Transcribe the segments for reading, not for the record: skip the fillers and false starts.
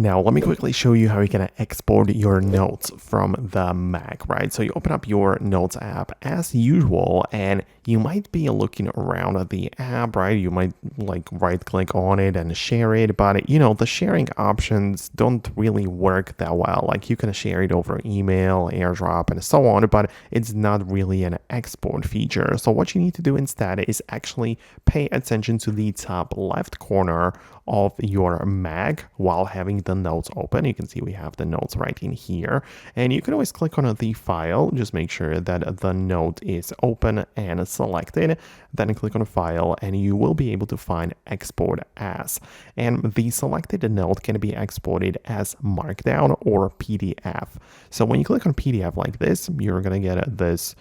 Now, let me quickly show you how you can export your notes from the Mac, right? So you open up your Notes app as usual, and you might be looking around at the app, right? You might like right click on it and share it, but the sharing options don't really work that well. Like you can share it over email, AirDrop, and so on, but it's not really an export feature. So what you need to do instead is actually pay attention to the top left corner of your Mac while having the notes open. You can see we have the notes right in here, and you can always click on the file. Just make sure that the note is open and selected, then click on file, and you will be able to find export as, and the selected note can be exported as markdown or PDF. So when you click on PDF like this, you're gonna get this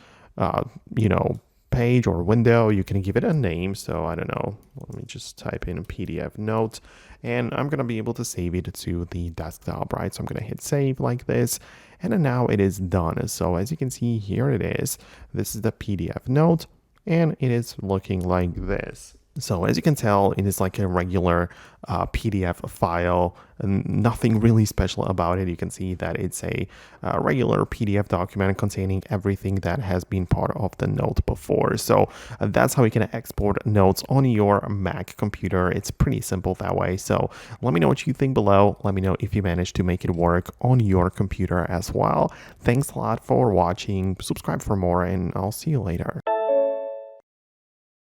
page or window. You can give it a name. So I don't know, let me just type in PDF note, and I'm going to be able to save it to the desktop, right? So I'm going to hit save like this, and then now it is done. So as you can see, here it is. This is the PDF note, and it is looking like this. So as you can tell, it is like a regular PDF file, and nothing really special about it. You can see that it's a regular PDF document containing everything that has been part of the note before. So that's how you can export notes on your Mac computer. It's pretty simple that way. So let me know what you think below. Let me know if you managed to make it work on your computer as well. Thanks a lot for watching. Subscribe for more, and I'll see you later.